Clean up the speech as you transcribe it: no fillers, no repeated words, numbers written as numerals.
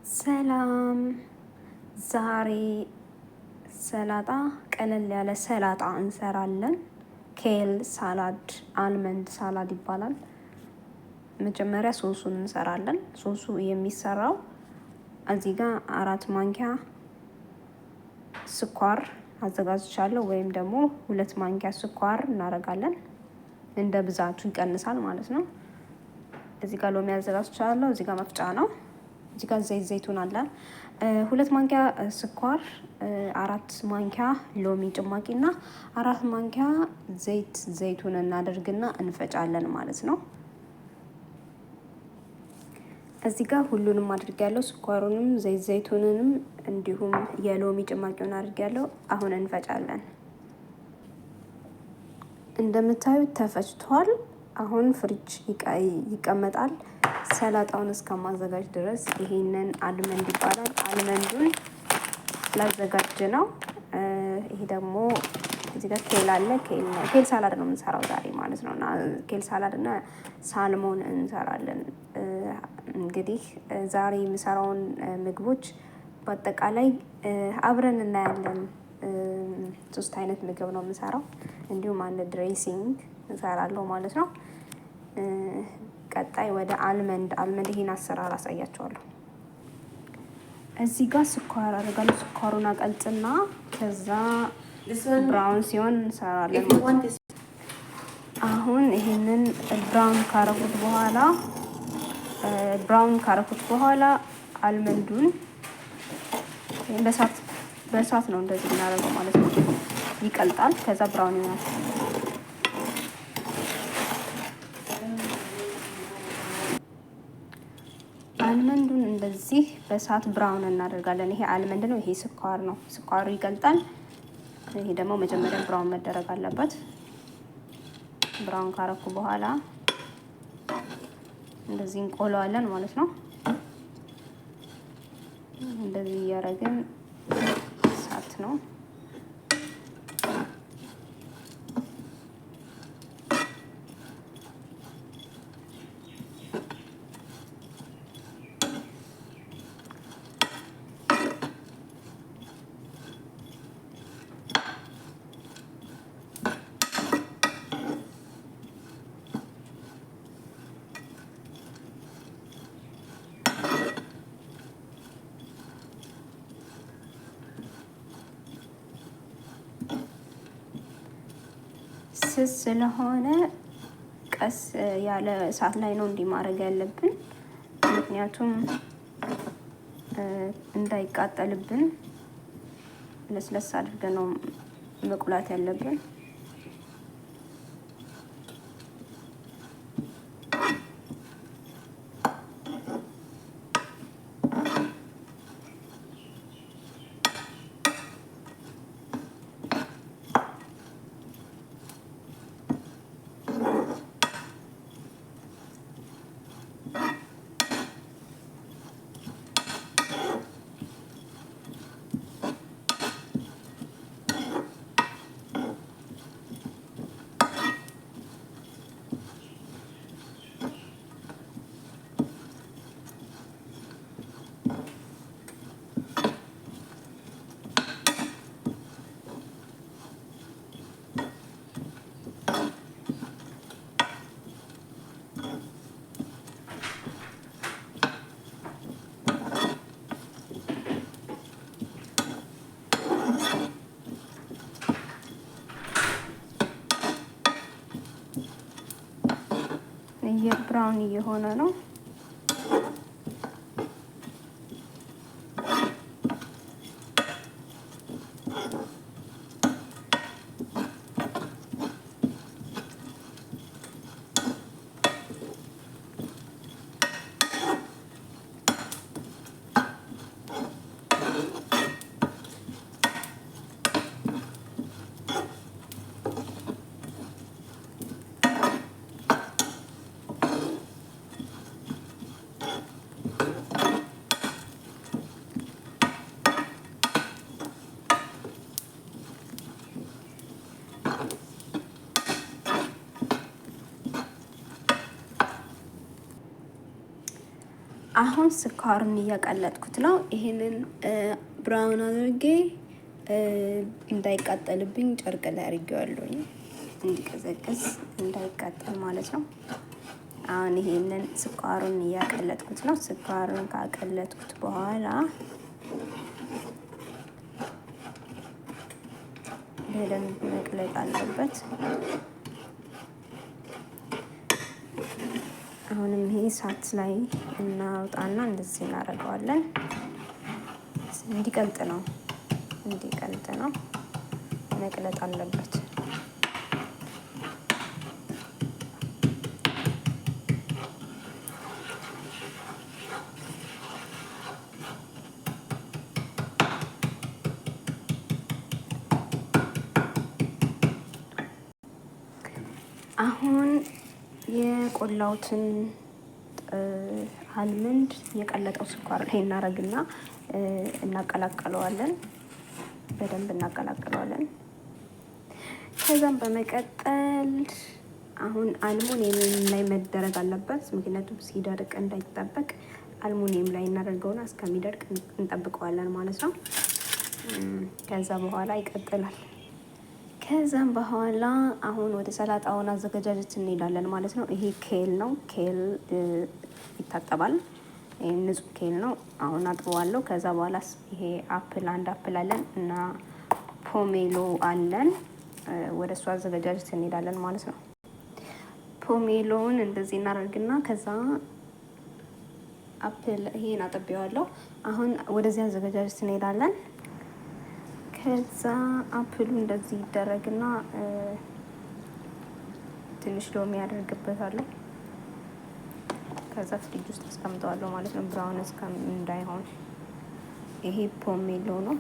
ሰላም ዛሬ ሰላጣ ቀለል ያለ ሰላጣ እንሰራለን። ኬል ሳላድ፣ አልመንድ ሳላድ ይባላል። መጀመሪያ ሶሱን እንሰራለን። ሶሱ የሚሰራው እዚህ ጋር 4 ማንኪያ ስኳር አዘጋጅቻለሁ፣ ወይም ደግሞ 2 ማንኪያ ስኳር እናደርጋለን። እንደ ብዛቱ ይቀንሳል ማለት ነው። እዚህ ጋር ሎሚ አዘጋጅቻለሁ። እዚህ ጋር መፍጫ ነው። እዚህ ጋር ዘይቱን አለ። 2 ማንኪያ ስኳር፣ 4 ማንኪያ ሎሚ ጭማቂ እና 4 ማንኪያ ዘይቱን እናደርግና እንፈጫለን ማለት ነው። እዚህ ጋር ሁሉንም አድርጌያለሁ። ስኳሩንም ዘይቱንንም እንዲሁም የሎሚ ጭማቂውን አድርጌያለሁ። አሁን እንፈጫለን። እንደምታዩት ተፈጭቷል። አሁን ፍሪጅ ይቀመጣል። ሰላጣውን እስከማዘጋጅ ድረስ ይሄንን አልመንድ ይባላል። አልመንዱን ላዘጋጅ ነው። ይሄ ደግሞ እዚህ ጋር ኬል አለ። ኬል ሳላድ ነው የምንሰራው ዛሬ ማለት ነው። እና ኬል ሳላድ እና ሳልሞን እንሰራለን። እንግዲህ ዛሬ የምሰራውን ምግቦች በአጠቃላይ አብረን እናያለን። 3 አይነት ምግብ ነው የምሰራው። እንዲሁም አንድ ድሬሲንግ እንሰራለሁ ማለት ነው። ቀጣይ ወደ አልመንድ ይሄን አሰራር አሳያቸዋለሁ። እዚህ ጋር ስኳር አደርጋለሁ። ስኳሩን አቀልጥና ከዛ ብራውን ሲሆን እንሰራለን። አሁን ይሄንን ብራውን ካረኩት በኋላ አልመንዱን በእሳት ነው እንደዚህ እናደርገው ማለት ነው። ይቀልጣል። ከዛ ብራውን ይሆናል። አልመንዱን እንደዚህ በእሳት ብራውን እናደርጋለን። ይሄ አልመንድ ነው፣ ይሄ ስኳር ነው። ስኳሩ ይቀልጣል። ይሄ ደግሞ መጀመሪያ ብራውን መደረግ አለበት። ብራውን ካረኩ በኋላ እንደዚህ እንቆለዋለን ማለት ነው። እንደዚህ እያደረግን እሳት ነው። ስስ ስለሆነ ቀስ ያለ እሳት ላይ ነው እንዲህ ማድረግ ያለብን። ምክንያቱም እንዳይቃጠልብን ለስለስ አድርገን ነው መቁላት ያለብን። ብራውን እየሆነ ነው። አሁን ስኳሩን እያቀለጥኩት ነው። ይሄንን ብራውን አድርጌ እንዳይቃጠልብኝ ጨርቅ ላይ አድርጌዋለሁኝ፣ እንዲቀዘቅዝ እንዳይቃጠል ማለት ነው። አሁን ይሄንን ስኳሩን እያቀለጥኩት ነው። ስኳሩን ካቀለጥኩት በኋላ በደንብ መቅለጥ አለበት። አሁንም ይሄ እሳት ላይ እናውጣና እንደዚህ እናደርገዋለን። እንዲቀልጥ ነው መቅለጥ አለበት። አሁን የቆላውትን አልመንድ የቀለጠው ስኳር ላይ እናረግና እናቀላቀለዋለን፣ በደንብ እናቀላቅለዋለን። ከዛም በመቀጠል አሁን አልሙኒየም ላይ መደረግ አለበት፣ ምክንያቱም ሲደርቅ እንዳይጠበቅ አልሙኒየም ላይ እናደርገውና እስከሚደርቅ እንጠብቀዋለን ማለት ነው። ከዛ በኋላ ይቀጥላል። ከዛም በኋላ አሁን ወደ ሰላጣውን አዘገጃጀት እንሄዳለን ማለት ነው። ይሄ ኬል ነው። ኬል ይታጠባል። ይሄ ንጹህ ኬል ነው። አሁን አጥበዋለሁ። ከዛ በኋላ ይሄ አንድ አፕል አለን እና ፖሜሎ አለን። ወደ እሱ አዘገጃጀት እንሄዳለን ማለት ነው። ፖሜሎውን እንደዚህ እናደርግና ከዛ አፕል ይሄን አጥቤዋለሁ። አሁን ወደዚህ አዘገጃጀት እንሄዳለን። ከዛ አፕሉ እንደዚህ ይደረግና ትንሽ ሎሚ ያደርግበታለሁ። ከዛ ፍሪጅ ውስጥ አስቀምጠዋለሁ ማለት ነው፣ ብራውን እንዳይሆን። ይሄ ፖሜሎ ነው።